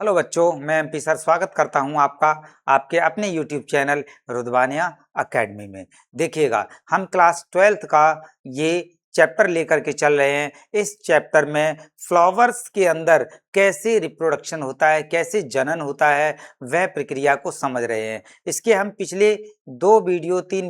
Hello बच्चों, मैं MP sir स्वागत करता हूं आपका आपके अपने यूट्यूब चैनल रुदबानिया एकेडमी में। देखिएगा, हम क्लास 12th का ये चैप्टर लेकर के चल रहे हैं। इस चैप्टर में फ्लावर्स के अंदर कैसे रिप्रोडक्शन होता है, कैसे जनन होता है, वह प्रक्रिया को समझ रहे हैं। इसके हम पिछले 3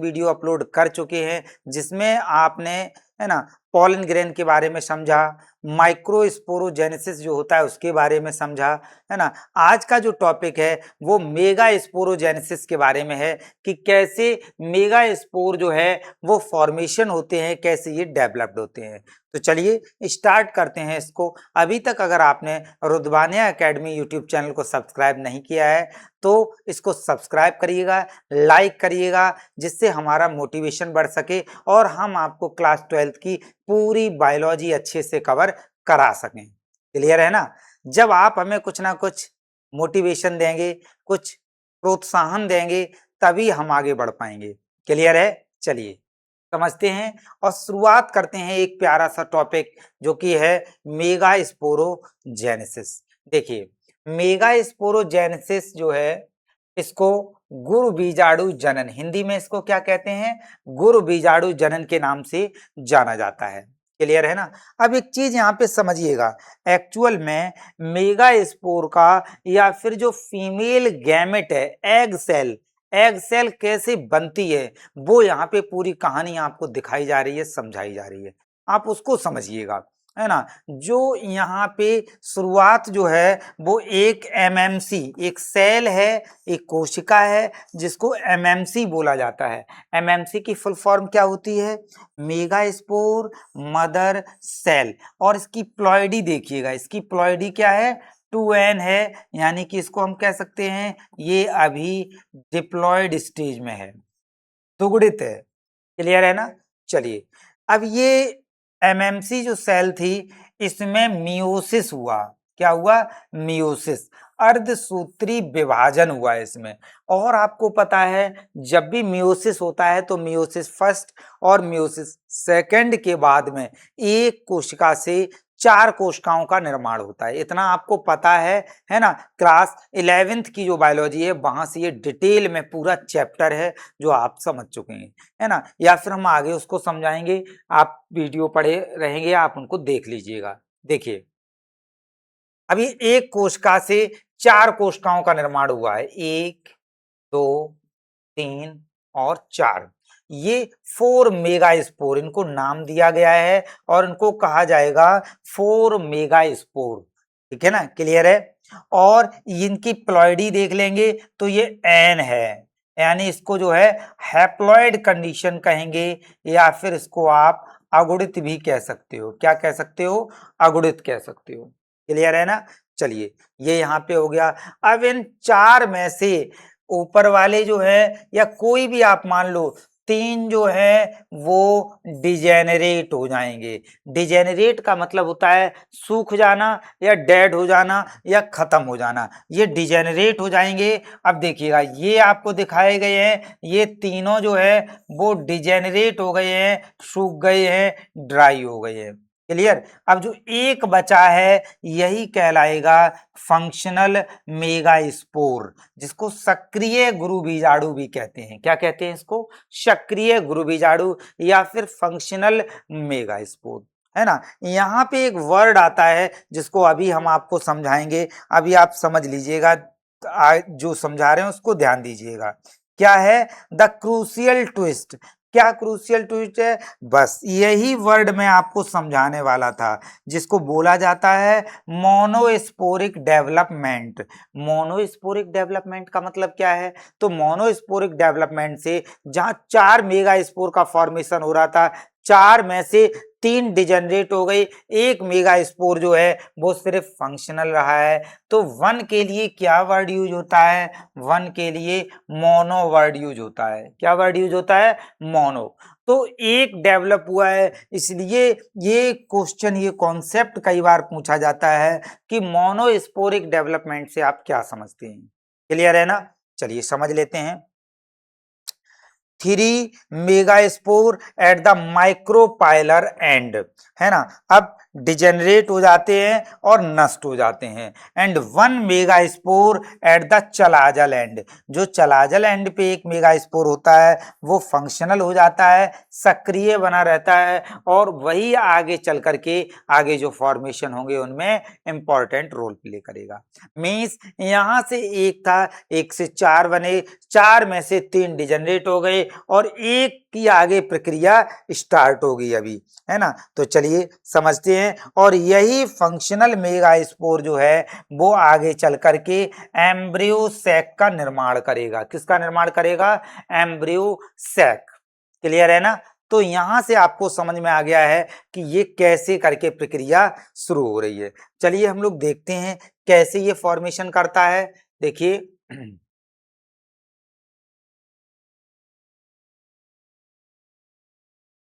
वीडियो अपलोड कर चुके हैं, जिसमें आपने है ना पॉलन ग्रेन के बारे में समझा, माइक्रोस्पोरोजेनेसिस जो होता है उसके बारे में समझा, है ना। आज का जो टॉपिक है वो मेगा स्पोरोजेनेसिस के बारे में है कि कैसे मेगा स्पोर जो है वो फॉर्मेशन होते हैं, कैसे ये डेवलप्ड होते हैं। तो चलिए स्टार्ट करते हैं इसको। अभी तक अगर आपने रुदबानिया एकेडमी यूट्यूब चैनल को सब्सक्राइब नहीं किया है तो इसको सब्सक्राइब करिएगा, लाइक करिएगा, जिससे हमारा मोटिवेशन बढ़ सके और हम आपको क्लास 12th की पूरी बायोलॉजी अच्छे से कवर करा सकें। क्लियर है ना। जब आप हमें कुछ ना कुछ मोटिवेशन देंगे, कुछ प्रोत्साहन देंगे, तभी हम आगे बढ़ पाएंगे। क्लियर है। चलिए समझते हैं और शुरुआत करते हैं एक प्यारा सा टॉपिक जो कि है मेगा स्पोरोजेनेसिस। देखिए, मेगा स्पोरोजेनेसिस जो है इसको गुरु बीजाणु जनन, हिंदी में इसको क्या कहते हैं, गुरु बीजाणु जनन के नाम से जाना जाता है। क्लियर है ना। अब एक चीज यहाँ पे समझिएगा, एक्चुअल में मेगा स्पोर का या फिर जो फीमेल गैमेट है, एग सेल कैसे बनती है, वो यहाँ पे पूरी कहानी आपको दिखाई जा रही है, समझाई जा रही है। आप उसको समझिएगा, है ना। जो यहाँ पे शुरुआत जो है वो एक एमएमसी, एक सेल है, एक कोशिका है, जिसको एमएमसी बोला जाता है। एमएमसी की फुल फॉर्म क्या होती है, मेगा स्पोर मदर सेल। और इसकी प्लॉइडी देखिएगा, इसकी प्लॉइडी क्या है, 2n है, यानी कि इसको हम कह सकते हैं ये अभी डिप्लॉयड स्टेज में है, दुगुड़ित है। क्लियर है ना। चलिए, अब ये एमएमसी जो सेल थी इसमें मियोसिस हुआ। क्या हुआ, मियोसिस, अर्धसूत्री विभाजन हुआ इसमें। और आपको पता है जब भी मियोसिस होता है तो मियोसिस फर्स्ट और मियोसिस सेकंड के बाद में एक कोशिका से 4 कोशिकाओं का निर्माण होता है। इतना आपको पता है ना। क्लास 11th की जो बायोलॉजी है वहां से ये डिटेल में पूरा चैप्टर है जो आप समझ चुके हैं, है ना। या फिर हम आगे उसको समझाएंगे, आप वीडियो पढ़े रहेंगे, आप उनको देख लीजिएगा। देखिए, अभी एक कोशिका से 4 कोशिकाओं का निर्माण हुआ है, 1 2 3 और 4। ये 4 मेगा स्पोर, इनको नाम दिया गया है और इनको कहा जाएगा 4 मेगा स्पोर। ठीक है ना, क्लियर है। और इनकी प्लॉइडी देख लेंगे तो ये एन है, यानी इसको जो है हैप्लॉइड कंडीशन कहेंगे, या फिर इसको आप अगुणित भी कह सकते हो। क्या कह सकते हो, अगुणित कह सकते हो। क्लियर है ना। चलिए, ये यहाँ पे हो गया। अब इन 4 में से ऊपर वाले जो है या कोई भी आप मान लो 3 जो है वो डिजेनरेट हो जाएंगे। डिजेनरेट का मतलब होता है सूख जाना या डेड हो जाना या खत्म हो जाना, ये डिजेनरेट हो जाएंगे। अब देखिएगा, ये आपको दिखाए गए हैं, ये तीनों जो है वो डिजेनरेट हो गए हैं, सूख गए हैं, ड्राई हो गए हैं। क्लियर। अब जो एक बचा है यही कहलाएगा फंक्शनल मेगास्पोर, जिसको सक्रिय गुरु बीजाणु भी कहते हैं। क्या कहते हैं इसको, सक्रिय गुरु बीजाणु या फिर फंक्शनल मेगास्पोर, है ना। यहाँ पे एक वर्ड आता है जिसको अभी हम आपको समझाएंगे, अभी आप समझ लीजिएगा, जो समझा रहे हैं उसको ध्यान दीजिएगा। क्या है, द क्रूशियल ट्विस्ट। क्या क्रूशियल ट्विस्ट है, बस यही वर्ड मैं आपको समझाने वाला था, जिसको बोला जाता है मोनोस्पोरिक डेवलपमेंट। मोनोस्पोरिक डेवलपमेंट का मतलब क्या है, तो मोनोस्पोरिक डेवलपमेंट से जहां 4 मेगा स्पोर का फॉर्मेशन हो रहा था, 4 में से 3 डिजेनरेट हो गई, एक मेगा स्पोर जो है वो सिर्फ फंक्शनल रहा है। तो 1 के लिए क्या वर्ड यूज होता है, 1 के लिए मोनो वर्ड यूज होता है। क्या वर्ड यूज होता है, मोनो। तो एक डेवलप हुआ है, इसलिए ये क्वेश्चन, ये कॉन्सेप्ट कई बार पूछा जाता है कि मोनोस्पोरिक डेवलपमेंट से आप क्या समझते हैं। क्लियर है ना। चलिए समझ लेते हैं। 3 megaspore at the micropylar and, है ना। अब डिजेनरेट हो जाते हैं और नष्ट हो जाते हैं। And 1 megaspore at the chalazal end, जो चलाजल एंड पे 1 मेगास्पोर होता है वो फंक्शनल हो जाता है, सक्रिय बना रहता है, और वही आगे चल करके आगे जो फॉर्मेशन होंगे उनमें इंपॉर्टेंट रोल प्ले करेगा। मीन्स यहां से एक था, 1 से 4 बने, 4 में से 3 डिजेनरेट हो गए और एक की आगे प्रक्रिया स्टार्ट हो गई अभी, है ना। तो चलिए समझते हैं। और यही फंक्शनल मेगास्पोर जो है वो आगे चल करके एम्ब्रियो सैक का निर्माण करेगा। किसका निर्माण करेगा? Embryo sac. क्लियर है ना। तो यहां से आपको समझ में आ गया है कि ये कैसे करके प्रक्रिया शुरू हो रही है। चलिए हम लोग देखते हैं कैसे ये फॉर्मेशन करता है। देखिए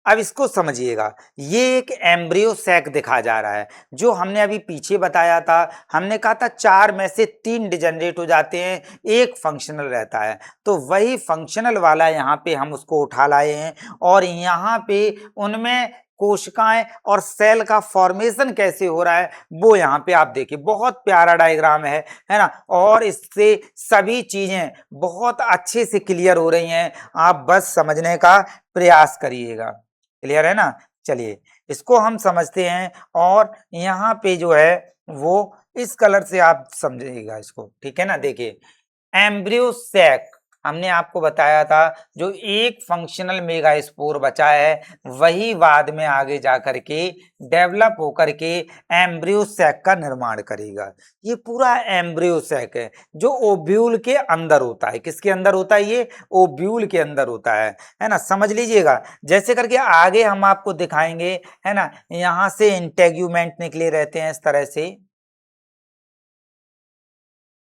अब इसको समझिएगा, ये एक एम्ब्रियो सैक दिखा जा रहा है। जो हमने अभी पीछे बताया था, हमने कहा था 4 में से 3 डिजेनरेट हो जाते हैं, एक फंक्शनल रहता है। तो वही फंक्शनल वाला यहाँ पे हम उसको उठा लाए हैं और यहाँ पे उनमें कोशिकाएं और सेल का फॉर्मेशन कैसे हो रहा है वो यहाँ पे आप देखिए। बहुत प्यारा डायग्राम है ना। और इससे सभी चीजें बहुत अच्छे से क्लियर हो रही हैं, आप बस समझने का प्रयास करिएगा। क्लियर है ना। चलिए इसको हम समझते हैं और यहाँ पे जो है वो इस कलर से आप समझिएगा इसको, ठीक है ना। देखिए एम्ब्रियो सैक हमने आपको बताया था, जो एक फंक्शनल मेगास्पोर बचा है वही बाद में आगे जाकर के डेवलप होकर के एम्ब्रियो सैक का निर्माण करेगा। ये पूरा एम्ब्रियो सैक है जो ओव्यूल के अंदर होता है। किसके अंदर होता है? ये ओव्यूल के अंदर होता है ना। समझ लीजिएगा। जैसे करके आगे हम आपको दिखाएंगे, है ना। यहाँ से इंटेग्यूमेंट निकले रहते हैं इस तरह से,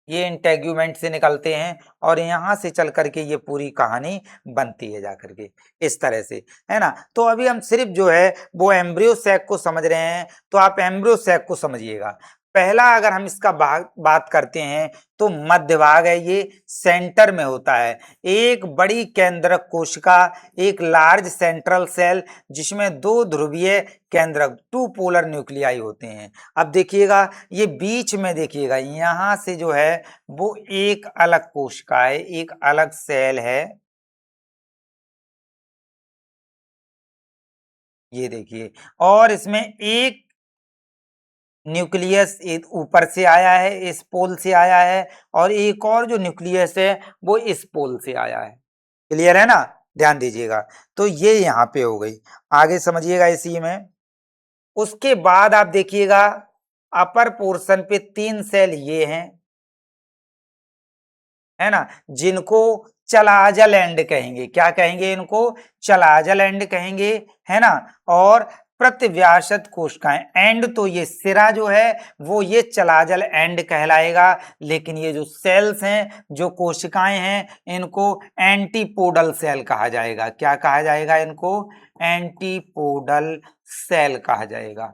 ये इंटेग्यूमेंट से निकलते हैं और यहाँ से चल करके ये पूरी कहानी बनती है जाकर के इस तरह से, है ना। तो अभी हम सिर्फ जो है वो एम्ब्रियो सैक को समझ रहे हैं, तो आप एम्ब्रियो सैक को समझिएगा। पहला अगर हम इसका बात करते हैं तो मध्य भाग है, ये सेंटर में होता है। एक बड़ी केंद्रक कोशिका, एक लार्ज सेंट्रल सेल जिसमें 2 ध्रुवीय केंद्रक, 2 पोलर न्यूक्लियाई होते हैं। अब देखिएगा ये बीच में, देखिएगा यहां से जो है वो एक अलग कोशिका है, एक अलग सेल है। ये देखिए, और इसमें एक न्यूक्लियस एक ऊपर से आया है, इस पोल से आया है, और एक और जो न्यूक्लियस है वो इस पोल से आया है। क्लियर है ना। ध्यान दीजिएगा। तो ये यहाँ पे हो गई, आगे समझिएगा इसी में। उसके बाद आप देखिएगा अपर पोर्शन पे 3 सेल ये हैं, है ना, जिनको चलाजल एंड कहेंगे। क्या कहेंगे इनको? चलाजल एंड कहेंगे, है ना। और प्रतिव्यासत कोशिकाएं, एंड तो ये सिरा जो है वो ये चलाजल एंड कहलाएगा। लेकिन ये जो सेल्स हैं, जो कोशिकाएं हैं, इनको एंटीपोडल सेल कहा जाएगा। क्या कहा जाएगा इनको? एंटीपोडल सेल कहा जाएगा।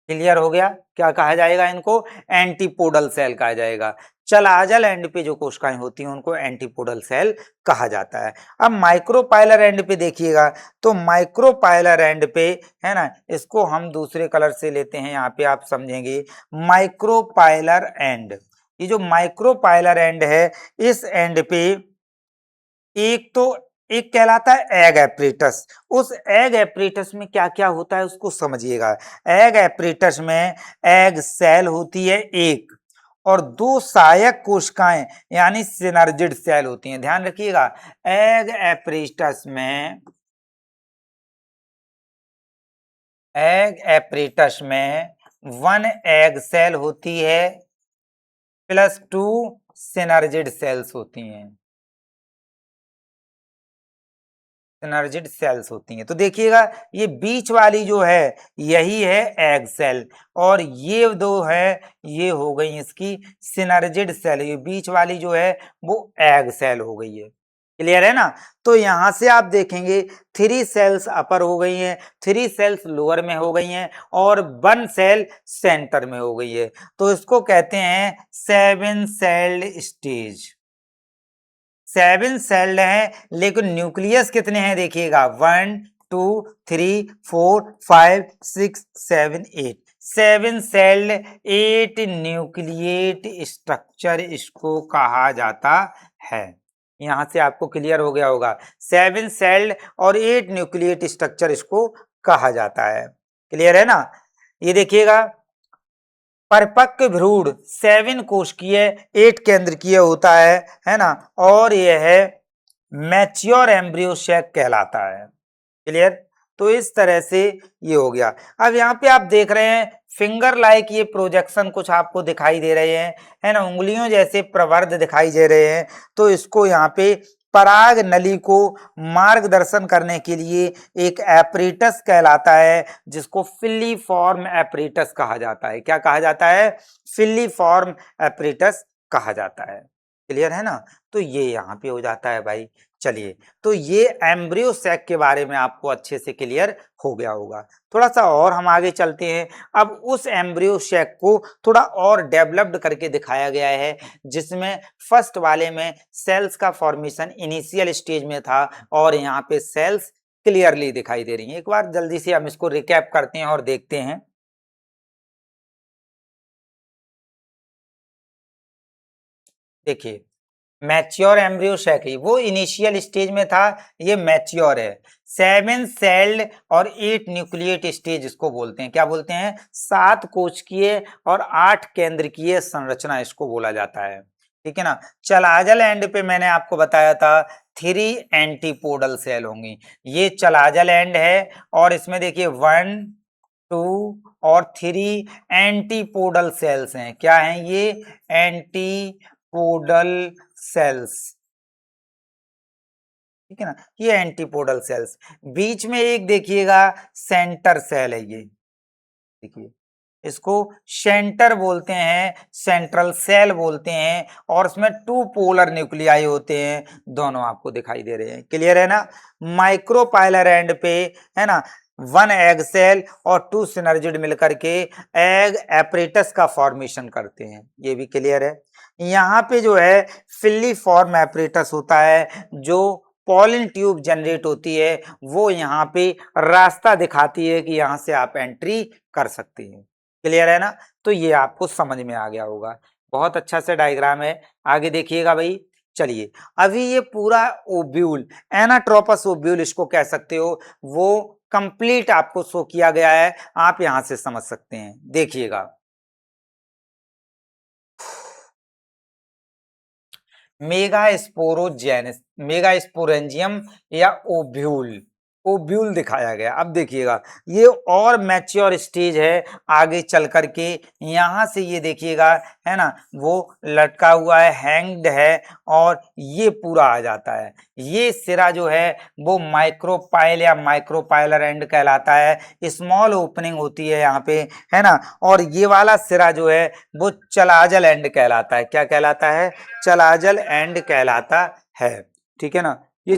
क्लियर हो गया? क्या कहा जाएगा इनको? एंटीपोडल सेल कहा जाएगा। चलाजल एंड पे जो कोशिकाएं होती हैं उनको एंटीपोडल सेल कहा जाता है। अब माइक्रोपाइलर एंड पे देखिएगा, तो माइक्रोपाइलर एंड पे, है ना, इसको हम दूसरे कलर से लेते हैं, यहाँ पे आप समझेंगे। माइक्रोपाइलर एंड, ये जो माइक्रोपाइलर एंड है, इस एंड पे एक तो एक कहलाता है एग एपरेटस। उस एग एपरेटस में क्या क्या होता है उसको समझिएगा। एग एपरेटस में एग सेल होती है एक, और 2 सहायक कोशिकाएं यानी सिनर्जिड सेल होती हैं। ध्यान रखिएगा, एग एपरेटस में, एग एपरेटस में 1 एग सेल होती है प्लस 2 सिनर्जिड सेल्स होती हैं। सिनर्जिड सेल्स होती हैं। तो देखिएगा ये बीच वाली जो है यही है एग सेल, और ये दो है ये हो गई इसकी सिनर्जिड सेल। ये बीच वाली जो है वो एग सेल हो गई है। क्लियर है ना। तो यहां से आप देखेंगे 3 सेल्स अपर हो गई हैं, 3 सेल्स लोअर में हो गई हैं, और 1 सेल सेंटर में हो गई है। तो इसको कहते हैं 7 सेल्ड स्टेज। 7 सेल्ड हैं, लेकिन न्यूक्लियस कितने हैं देखिएगा, 1 2 3 4 5 6 7 8, 7 सेल्ड 8 न्यूक्लिएट स्ट्रक्चर इसको कहा जाता है। यहां से आपको क्लियर हो गया होगा, 7 सेल्ड और 8 न्यूक्लिएट स्ट्रक्चर इसको कहा जाता है। क्लियर है ना। ये देखिएगा, परिपक्व भ्रूण 7 कोशिकीय 8 केंद्रकीय होता है ना, और यह है मैच्योर एम्ब्रियो सैक कहलाता है। क्लियर। तो इस तरह से ये हो गया। अब यहाँ पे आप देख रहे हैं फिंगर लाइक ये प्रोजेक्शन कुछ आपको दिखाई दे रहे हैं, है ना, उंगलियों जैसे प्रवर्ध दिखाई दे रहे हैं। तो इसको यहाँ पे पराग नली को मार्गदर्शन करने के लिए एक एपरेटस कहलाता है, जिसको फिलीफॉर्म एपरेटस कहा जाता है। क्या कहा जाता है, फिलीफॉर्म एपरेटस कहा जाता है। क्लियर है ना। तो ये यहाँ पे हो जाता है भाई। चलिए, तो ये एम्ब्रियो सैक के बारे में आपको अच्छे से क्लियर हो गया होगा। थोड़ा सा और हम आगे चलते हैं। अब उस एम्ब्रियो सैक को थोड़ा और डेवलप्ड करके दिखाया गया है, जिसमें फर्स्ट वाले में सेल्स का फॉर्मेशन इनिशियल स्टेज में था, और यहाँ पे सेल्स क्लियरली दिखाई दे रही हैं। एक बार जल्दी से हम इसको रिकैप करते हैं और देखते हैं। देखिए, मैच्योर एम्ब्रियो सैक वो इनिशियल स्टेज में था, ये मैच्योर है। 7 सेल्ड और 8 न्यूक्लिएट स्टेज इसको बोलते हैं। क्या बोलते हैं, 7 कोशिकीय और 8 केंद्रकीय संरचना इसको बोला जाता है। ठीक है ना। चलाजल एंड पे मैंने आपको बताया था 3 एंटीपोडल सेल होंगी। ये चलाजल एंड है, और इसमें देखिए 1 2 और 3 एंटीपोडल सेल्स हैं। क्या हैं ये, एंटीपोडल सेल्स। ठीक है ना, ये एंटीपोडल सेल्स। बीच में एक देखिएगा सेंटर सेल है, ये देखिए, इसको सेंटर बोलते हैं, सेंट्रल सेल बोलते हैं, और इसमें 2 पोलर न्यूक्लियाई होते हैं, दोनों आपको दिखाई दे रहे हैं। क्लियर है ना। माइक्रोपाइलर एंड पे, है ना, 1 एग सेल और 2 सिनर्जिड मिलकर के एग एपरेटस का फॉर्मेशन करते हैं। ये भी क्लियर है। यहाँ पे जो है फिलीफॉर्म एपरेटस होता है, जो पॉलिन ट्यूब जनरेट होती है, वो यहाँ पे रास्ता दिखाती है कि यहाँ से आप एंट्री कर सकते हैं। क्लियर है ना। तो ये आपको समझ में आ गया होगा। बहुत अच्छा से डायग्राम है। आगे देखिएगा भाई। चलिए, अभी ये पूरा ओब्यूल, एनाट्रोपस ओब्यूल इसको कह सकते हो, वो कंप्लीट आपको शो किया गया है। आप यहां से समझ सकते हैं। देखिएगा, मेगास्पोरेंजियम या ओव्यूल, ओव्यूल दिखाया गया। अब देखिएगा, ये और मैच्योर स्टेज है आगे चल करके। यहाँ से ये देखिएगा, है ना, वो लटका हुआ है, हैंग्ड है, और ये पूरा आ जाता है। ये सिरा जो है वो माइक्रोपाइल या माइक्रोपाइलर एंड कहलाता है। स्मॉल ओपनिंग होती है यहाँ पे, है ना, और ये वाला सिरा जो है वो चलाजल एंड कहलाता है। क्या कहलाता है, चलाजल एंड कहलाता है। ठीक है ना। ये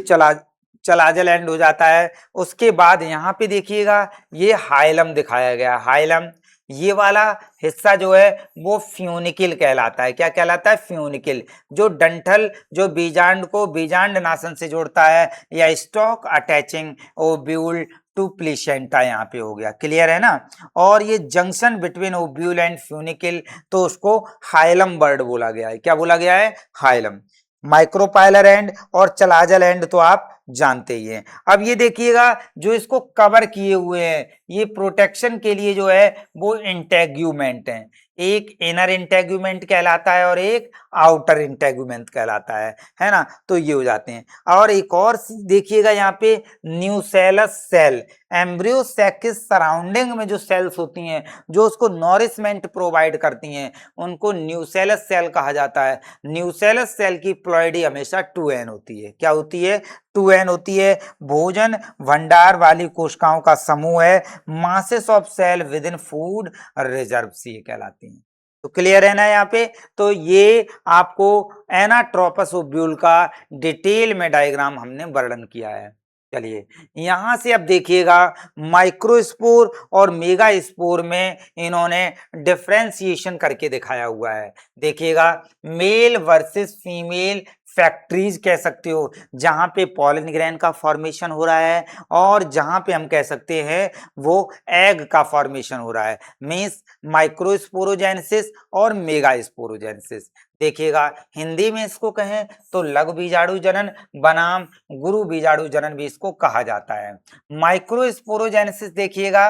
चलाजल एंड हो जाता है। उसके बाद यहाँ पे देखिएगा, ये हाइलम दिखाया गया। हाइलम, ये वाला हिस्सा जो है वो फ्यूनिकिल कहलाता है। क्या कहलाता है, फ्यूनिकिल, जो डंठल, जो बीजांड को बीजांड नासन से जोड़ता है, या स्टॉक अटैचिंग ओव्यूल टू प्लीसेंटा यहाँ पे हो गया। क्लियर है ना। और ये जंक्शन बिटवीन ओव्यूल एंड फ्यूनिकिल, तो उसको हाइलम बर्ड बोला गया है। क्या बोला गया है, हाइलम। माइक्रोपाइलर एंड और चलाजल एंड तो आप जानते ही हैं। अब ये देखिएगा, जो इसको कवर किए हुए हैं, ये प्रोटेक्शन के लिए जो है वो इंटेग्यूमेंट है। एक इनर इंटेग्यूमेंट कहलाता है और एक आउटर इंटेग्यूमेंट कहलाता है ना। तो ये हो जाते हैं। और एक और देखिएगा यहाँ पे, न्यूसेलस सेल, एम्ब्रियो सैक के सराउंडिंग में जो सेल्स होती हैं, जो उसको नॉरिशमेंट प्रोवाइड करती हैं, उनको न्यूसेलस सेल कहा जाता है। न्यूसेलस सेल की प्लॉइडी हमेशा 2n होती है। क्या होती है, 2n होती है। भोजन भंडार वाली कोशिकाओं का समूह है। Masses of cell within food reserves ये कहलाती हैं। तो क्लियर है ना यहाँ पे। तो ये आपको एनाट्रोपस ओव्यूल का डिटेल में डायग्राम हमने वर्णन किया है। चलिए, यहां से अब देखिएगा, माइक्रोस्पोर और मेगास्पोर में इन्होंने डिफरेंशिएशन करके दिखाया हुआ है। देखिएगा, मेल वर्सेस फीमेल फैक्ट्रीज कह सकते हो, जहां पे पॉलन ग्रेन का फॉर्मेशन हो रहा है और जहां पे हम कह सकते हैं वो एग का फॉर्मेशन हो रहा है, मीन्स माइक्रोस्पोरोजेनेसिस और मेगास्पोरोजेनेसिस। देखिएगा हिंदी में इसको कहें तो लघु बीजाणु जनन बनाम गुरु बीजाणु जनन भी इसको कहा जाता है। माइक्रोस्पोरोजेनेसिस देखिएगा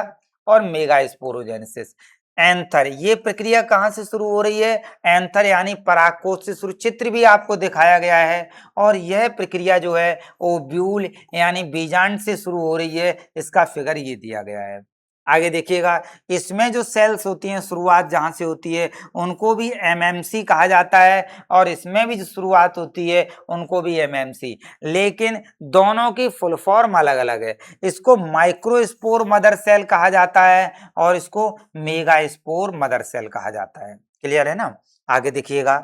और मेगास्पोरोजेनेसिस। एंथर, ये प्रक्रिया कहां से शुरू हो रही है? एंथर यानी परागकोश से शुरू, चित्र भी आपको दिखाया गया है। और यह प्रक्रिया जो है ओव्यूल यानी बीजांड से शुरू हो रही है, इसका फिगर ये दिया गया है। आगे देखिएगा, इसमें जो सेल्स होती हैं शुरुआत जहां से होती है उनको भी एमएमसी कहा जाता है, और इसमें भी जो शुरुआत होती है उनको भी एमएमसी, लेकिन दोनों की फुल फॉर्म अलग अलग है। इसको माइक्रोस्पोर मदर सेल कहा जाता है और इसको मेगास्पोर मदर सेल कहा जाता है। क्लियर है ना? आगे देखिएगा,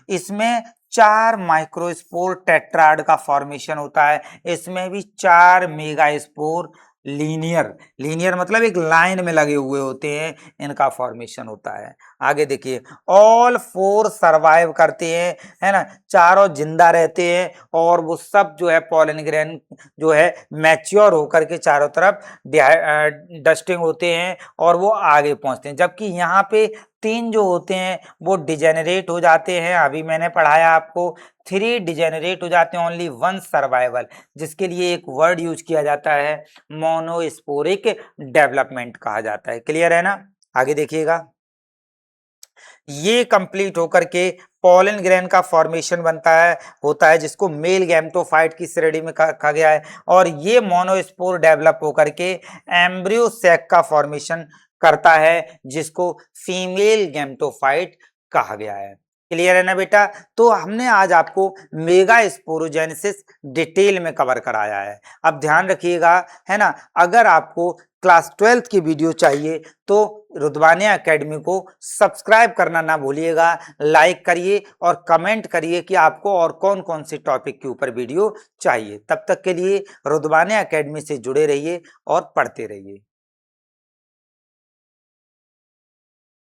इसमें 4 माइक्रोस्पोर टेट्राड का फॉर्मेशन होता है, इसमें भी 4 मेगास्पोर लीनियर मतलब एक लाइन में लगे हुए होते हैं, इनका फॉर्मेशन होता है। आगे देखिए, ऑल 4 सर्वाइव करते हैं, है ना, चारों जिंदा रहते हैं और वो सब जो है पॉलन ग्रेन जो है मैच्योर होकर के चारों तरफ डस्टिंग होते हैं और वो आगे पहुंचते हैं, जबकि यहाँ पे 3 जो होते हैं वो डिजेनरेट हो जाते हैं। अभी मैंने पढ़ाया आपको, 3 डिजेनरेट हो जाते हैं, ओनली 1 सर्वाइवल, जिसके लिए एक वर्ड यूज किया जाता है, मोनोस्पोरिक डेवलपमेंट कहा जाता है। क्लियर है ना? आगे देखिएगा, ये कंप्लीट होकर के पॉलन ग्रेन का फॉर्मेशन होता है जिसको मेल गैमेटोफाइट की श्रेणी में कहा गया है, और ये मोनोस्पोर डेवलप होकर के एम्ब्रियो सैक का फॉर्मेशन करता है जिसको फीमेल गैमेटोफाइट कहा गया है। क्लियर है ना बेटा? तो हमने आज आपको मेगास्पोरोजेनेसिस डिटेल में कवर कराया है। अब ध्यान रखिएगा, है ना, अगर आपको क्लास 12th की वीडियो चाहिए तो रुद्वानिया एकेडमी को सब्सक्राइब करना ना भूलिएगा, लाइक करिए और कमेंट करिए कि आपको और कौन कौन से टॉपिक के ऊपर वीडियो चाहिए। तब तक के लिए रुद्वानिया एकेडमी से जुड़े रहिए और पढ़ते रहिए।